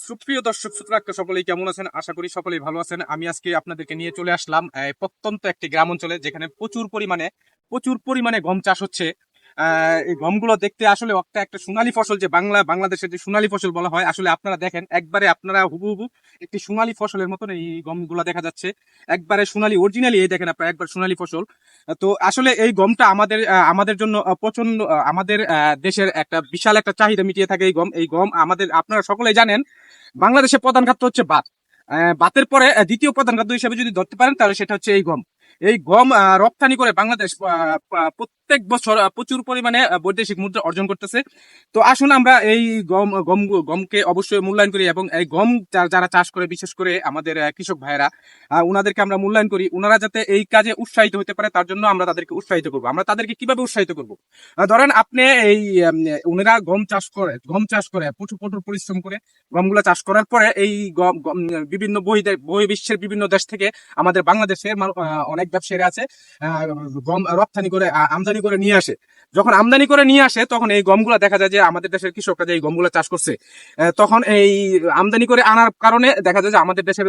সুপ্রিয় দর্শক শ্রোতা সকলেই কেমন আছেন? আশা করি সকলেই ভালো আছেন। আমি আজকে আপনাদেরকে নিয়ে চলে আসলাম প্রত্যন্ত একটি গ্রাম অঞ্চলে, যেখানে প্রচুর পরিমাণে গম চাষ হচ্ছে। এই গমগুলো দেখতে আসলে একটা একটা সোনালী ফসল, যে বাংলাদেশের যে সোনালী ফসল বলা হয়, আসলে আপনারা দেখেন একবারে আপনারা হুবহু একটি সোনালী ফসলের মতন এই গমগুলো দেখা যাচ্ছে। একবারে সোনালী অরিজিনালি, এই দেখেন আপনারা একবার সোনালী ফসল। তো আসলে এই গমটা আমাদের জন্য প্রচন্ড, আমাদের দেশের একটা বিশাল একটা চাহিদা মিটিয়ে থাকে এই গম আমাদের, আপনারা সকলেই জানেন বাংলাদেশের প্রধান খাদ্য হচ্ছে ভাত। ভাতের পরে দ্বিতীয় প্রধান খাদ্য হিসেবে যদি ধরতে পারেন, তাহলে সেটা হচ্ছে এই গম। এই গম রপ্তানি করে বাংলাদেশ প্রত্যেক বছর প্রচুর পরিমাণে বৈদেশিক মুদ্রা অর্জন করতেছে। তো আসুন আমরা এই গমকে অবশ্যই মূল্যায়ন করি, এবং এই গম যারা চাষ করে, বিশেষ করে আমাদের কৃষক ভাইয়েরা, ওনাদেরকে আমরা মূল্যায়ন করি। ওনারা যাতে এই কাজে উৎসাহিত হতে পারে, তার জন্য আমরা তাদেরকে উৎসাহিত করবো। আমরা তাদেরকে কিভাবে উৎসাহিত করবো? ধরেন আপনি এই ওনারা গম চাষ করে প্রচুর কঠোর পরিশ্রম করে গমগুলা চাষ করার পরে এই বিভিন্ন বহির্বিশ্বের বিভিন্ন দেশ থেকে আমাদের বাংলাদেশের অনেক ব্যবসায়ী আছে, গম রপ্তানি করে আমদানি করে নিয়ে আসে। যখন আমদানি করে নিয়ে আসে, তখন এই গমগুলা দেখা যায় যে আমাদের দেশের কৃষকরা যে এই গমগুলা চাষ করছে, তখন এই আমদানি করে আনার কারণে দেখা যায় যে আমাদের দেশের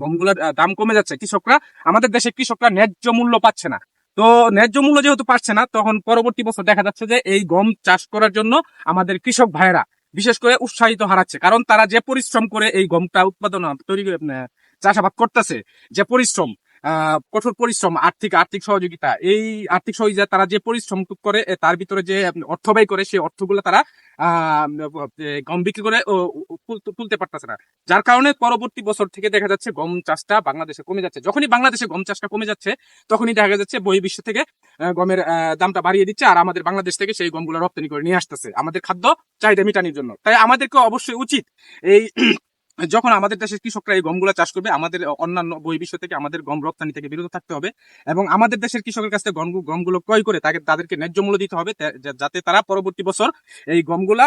গমগুলার দাম কমে যাচ্ছে। আমাদের দেশের কৃষকরা ন্যায্য মূল্য পাচ্ছে না। তো ন্যায্য মূল্য যেহেতু পাচ্ছে না, তখন পরবর্তী বছর দেখা যাচ্ছে যে এই গম চাষ করার জন্য আমাদের কৃষক ভাইয়েরা বিশেষ করে উৎসাহিত হারাচ্ছে। কারণ তারা যে পরিশ্রম করে এই গমটা উৎপাদন তৈরি চাষাবাদ করতেছে, যে পরিশ্রম, কঠোর পরিশ্রম, আর্থিক সহযোগিতা, এই আর্থিক সহযোগিতা তারা যে পরিশ্রম করে, তার ভিতরে যে অর্থ ব্যয় করে, সেই অর্থগুলো তারা গম বিক্রি করে তুলতে পারতেছে না। যার কারণে পরবর্তী বছর থেকে দেখা যাচ্ছে গম চাষটা বাংলাদেশে কমে যাচ্ছে। যখনই বাংলাদেশে গম চাষটা কমে যাচ্ছে, তখনই দেখা যাচ্ছে বহির্বিশ্ব থেকে গমের দামটা বাড়িয়ে দিচ্ছে, আর আমাদের বাংলাদেশ থেকে সেই গমগুলো রপ্তানি করে নিয়ে আসতেছে আমাদের খাদ্য চাহিদা মেটানোর জন্য। তাই আমাদেরকে অবশ্যই উচিত, এই যখন আমাদের দেশের কৃষকরা এই গমগুলো চাষ করবে, আমাদের অন্যান্য বহির্বিশ্ব থেকে আমাদের গম রপ্তানি থেকে বিরত থাকতে হবে, এবং আমাদের দেশের কৃষকের কাছ থেকে গমগুলো ক্রয় করে তাদেরকে ন্যায্য মূল্য দিতে হবে, যাতে তারা পরবর্তী বছর এই গমগুলা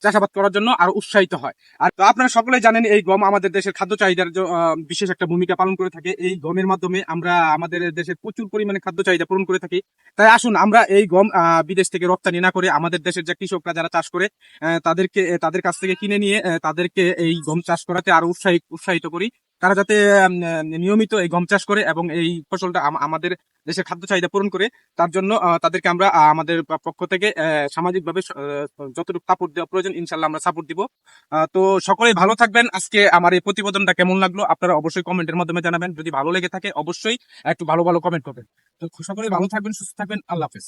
চাষাবাদ করার জন্য আরো উৎসাহিত হয়। আর তো আপনারা সকলেই জানেন এই গম আমাদের দেশের খাদ্য চাহিদার বিশেষ একটা ভূমিকা পালন করে থাকে। এই গমের মাধ্যমে আমরা আমাদের দেশের প্রচুর পরিমাণে খাদ্য চাহিদা পূরণ করে থাকি। তাই আসুন আমরা এই গম বিদেশ থেকে রপ্তানি না করে, আমাদের দেশের যে কৃষকরা যারা চাষ করে, তাদের কাছ থেকে কিনে নিয়ে তাদেরকে এই গম চাষ করাতে আরো উৎসাহিত করি। তারা যাতে নিয়মিত এই গম চাষ করে এবং এই ফসলটা আমাদের দেশের খাদ্য চাহিদা পূরণ করে। তার জন্য তাদেরকে আমরা আমাদের পক্ষ থেকে সামাজিকভাবে যতটুকু সাপোর্ট দেওয়া প্রয়োজন, ইনশাল্লাহ আমরা সাপোর্ট দিব। তো সকলেই ভালো থাকবেন। আজকে আমার এই প্রতিবেদনটা কেমন লাগলো আপনারা অবশ্যই কমেন্টের মাধ্যমে জানাবেন। যদি ভালো লেগে থাকে অবশ্যই একটু ভালো ভালো কমেন্ট করবেন। তো সকলেই ভালো থাকবেন, সুস্থ থাকবেন। আল্লাহ হাফেজ।